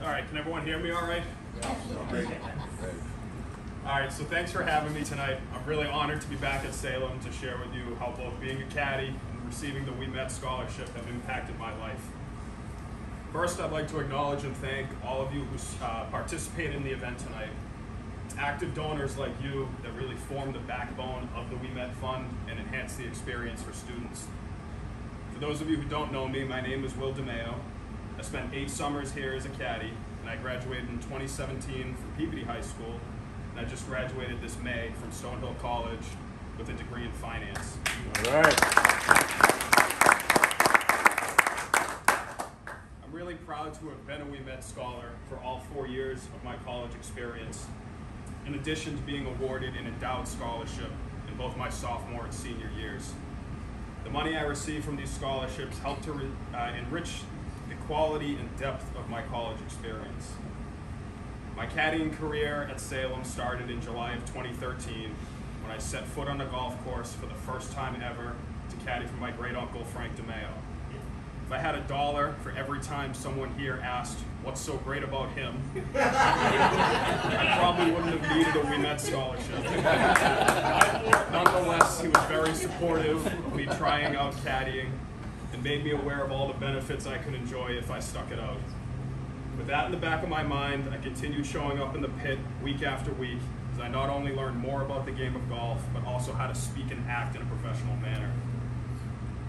All right, can everyone hear me all right? Great. All right, so thanks for having me tonight. I'm really honored to be back at Salem to share with you how both being a caddy and receiving the Ouimet Scholarship have impacted my life. First, I'd like to acknowledge and thank all of you who participated in the event tonight. It's active donors like you that really form the backbone of the Ouimet Fund and enhance the experience for students. For those of you who don't know me, my name is Will DeMayo. I spent 8 summers here as a caddy, and I graduated in 2017 from Peabody High School, and I just graduated this May from Stonehill College with a degree in finance. All right. I'm really proud to have been a Ouimet Scholar for all 4 years of my college experience, in addition to being awarded an endowed scholarship in both my sophomore and senior years. The money I received from these scholarships helped to enrich the quality and depth of my college experience. My caddying career at Salem started in July of 2013 when I set foot on a golf course for the first time ever to caddy for my great uncle Frank DeMayo. If I had $1 for every time someone here asked, "What's so great about him?" I probably wouldn't have needed a Ouimet scholarship. Nonetheless, he was very supportive of me trying out caddying and made me aware of all the benefits I could enjoy if I stuck it out. With that in the back of my mind, I continued showing up in the pit week after week as I not only learned more about the game of golf, but also how to speak and act in a professional manner.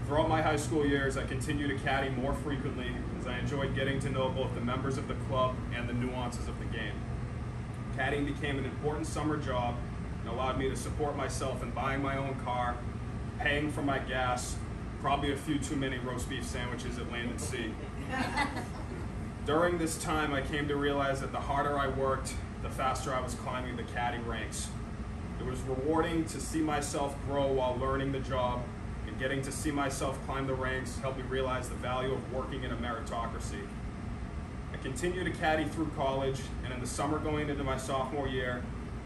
Throughout my high school years, I continued to caddy more frequently as I enjoyed getting to know both the members of the club and the nuances of the game. Caddying became an important summer job and allowed me to support myself in buying my own car, paying for my gas, probably a few too many roast beef sandwiches at Land & Sea. During this time, I came to realize that the harder I worked, the faster I was climbing the caddy ranks. It was rewarding to see myself grow while learning the job, and getting to see myself climb the ranks helped me realize the value of working in a meritocracy. I continued to caddy through college, and in the summer going into my sophomore year,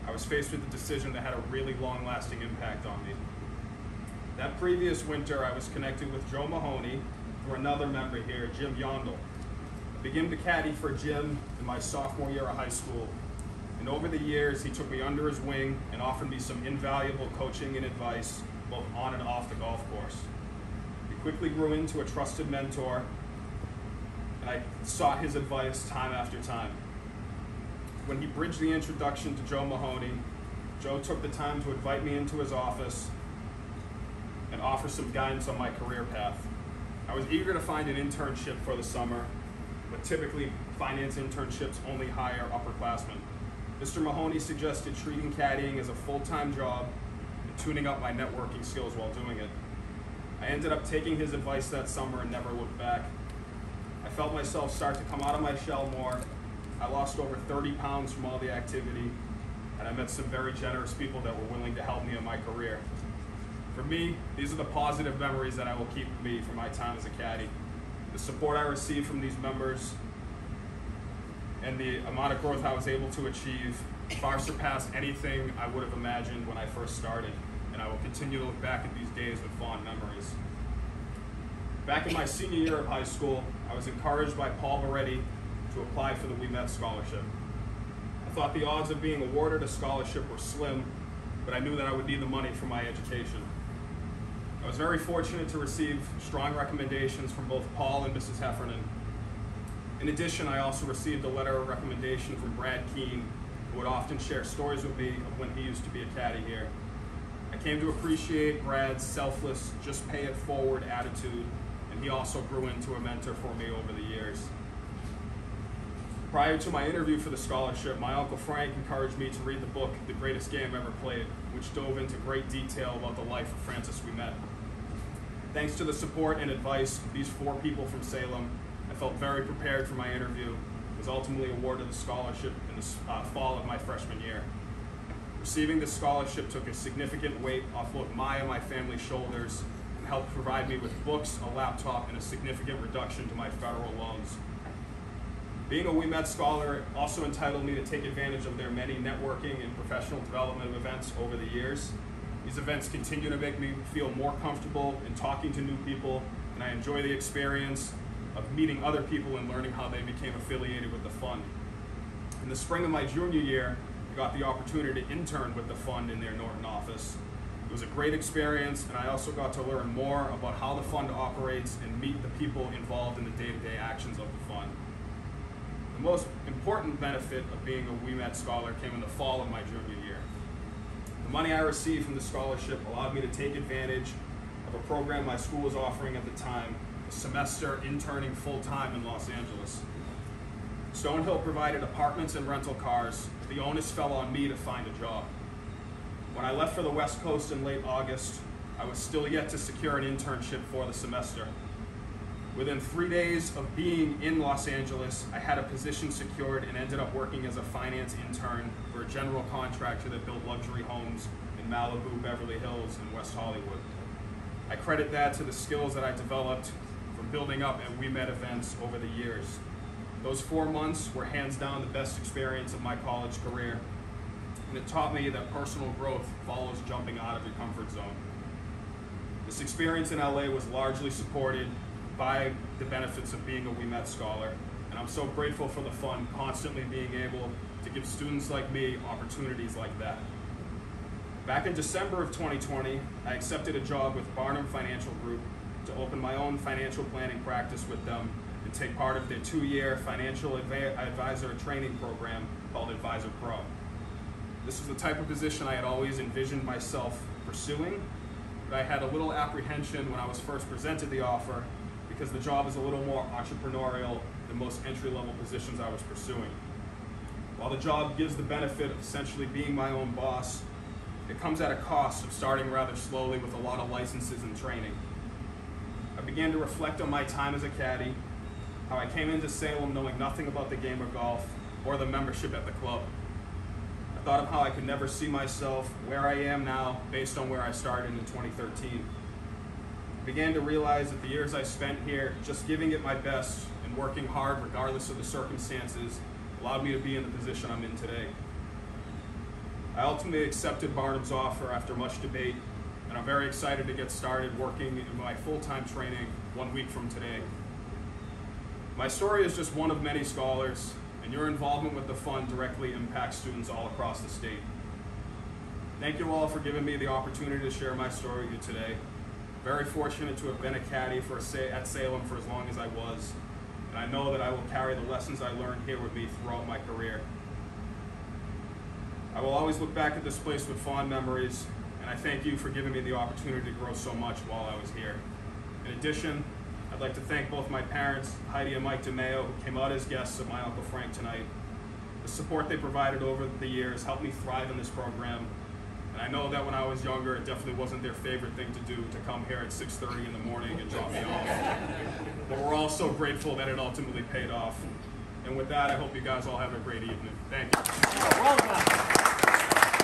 I was faced with a decision that had a really long-lasting impact on me. That previous winter, I was connected with Joe Mahoney through another member here, Jim Yondel. I began to caddy for Jim in my sophomore year of high school, and over the years, he took me under his wing and offered me some invaluable coaching and advice, both on and off the golf course. He quickly grew into a trusted mentor, and I sought his advice time after time. When he bridged the introduction to Joe Mahoney, Joe took the time to invite me into his office and offer some guidance on my career path. I was eager to find an internship for the summer, but typically finance internships only hire upperclassmen. Mr. Mahoney suggested treating caddying as a full-time job and tuning up my networking skills while doing it. I ended up taking his advice that summer and never looked back. I felt myself start to come out of my shell more. I lost over 30 pounds from all the activity, and I met some very generous people that were willing to help me in my career. For me, these are the positive memories that I will keep with me from my time as a caddy. The support I received from these members and the amount of growth I was able to achieve far surpassed anything I would have imagined when I first started, and I will continue to look back at these days with fond memories. Back in my senior year of high school, I was encouraged by Paul Moretti to apply for the Ouimet Scholarship. I thought the odds of being awarded a scholarship were slim, but I knew that I would need the money for my education. I was very fortunate to receive strong recommendations from both Paul and Mrs. Heffernan. In addition, I also received a letter of recommendation from Brad Keene, who would often share stories with me of when he used to be a caddy here. I came to appreciate Brad's selfless, just pay it forward attitude, and he also grew into a mentor for me over the years. Prior to my interview for the scholarship, my Uncle Frank encouraged me to read the book, The Greatest Game Ever Played, which dove into great detail about the life of Francis Ouimet. Thanks to the support and advice of these 4 people from Salem, I felt very prepared for my interview, was ultimately awarded the scholarship in the fall of my freshman year. Receiving this scholarship took a significant weight off both my and my family's shoulders and helped provide me with books, a laptop, and a significant reduction to my federal loans. Being a Ouimet Scholar also entitled me to take advantage of their many networking and professional development events over the years. These events continue to make me feel more comfortable in talking to new people, and I enjoy the experience of meeting other people and learning how they became affiliated with the fund. In the spring of my junior year, I got the opportunity to intern with the fund in their Norton office. It was a great experience, and I also got to learn more about how the fund operates and meet the people involved in the day-to-day actions of the fund. The most important benefit of being a Ouimet Scholar came in the fall of my junior year. The money I received from the scholarship allowed me to take advantage of a program my school was offering at the time, a semester interning full-time in Los Angeles. Stonehill provided apartments and rental cars. The onus fell on me to find a job. When I left for the West Coast in late August, I was still yet to secure an internship for the semester. Within 3 days of being in Los Angeles, I had a position secured and ended up working as a finance intern for a general contractor that built luxury homes in Malibu, Beverly Hills, and West Hollywood. I credit that to the skills that I developed from building up at Ouimet events over the years. Those 4 months were hands down the best experience of my college career, and it taught me that personal growth follows jumping out of your comfort zone. This experience in LA was largely supported by the benefits of being a Ouimet Scholar, and I'm so grateful for the fund constantly being able to give students like me opportunities like that. Back in December of 2020, I accepted a job with Barnum Financial Group to open my own financial planning practice with them and take part of their 2-year financial advisor training program called Advisor Pro. This is the type of position I had always envisioned myself pursuing, but I had a little apprehension when I was first presented the offer because the job is a little more entrepreneurial than most entry-level positions I was pursuing. While the job gives the benefit of essentially being my own boss, it comes at a cost of starting rather slowly with a lot of licenses and training. I began to reflect on my time as a caddy, how I came into Salem knowing nothing about the game of golf or the membership at the club. I thought of how I could never see myself where I am now based on where I started in 2013. I began to realize that the years I spent here just giving it my best and working hard regardless of the circumstances allowed me to be in the position I'm in today. I ultimately accepted Barnum's offer after much debate, and I'm very excited to get started working in my full-time training 1 week from today. My story is just one of many scholars, and your involvement with the fund directly impacts students all across the state. Thank you all for giving me the opportunity to share my story with you today. Very fortunate to have been a caddy at Salem for as long as I was, and I know that I will carry the lessons I learned here with me throughout my career. I will always look back at this place with fond memories, and I thank you for giving me the opportunity to grow so much while I was here. In addition, I'd like to thank both my parents, Heidi and Mike DeMayo, who came out as guests of my Uncle Frank tonight. The support they provided over the years helped me thrive in this program, and I know that when I was younger, it definitely wasn't their favorite thing to do, to come here at 6:30 in the morning and drop me off. But we're all so grateful that it ultimately paid off. And with that, I hope you guys all have a great evening. Thank you. Well done.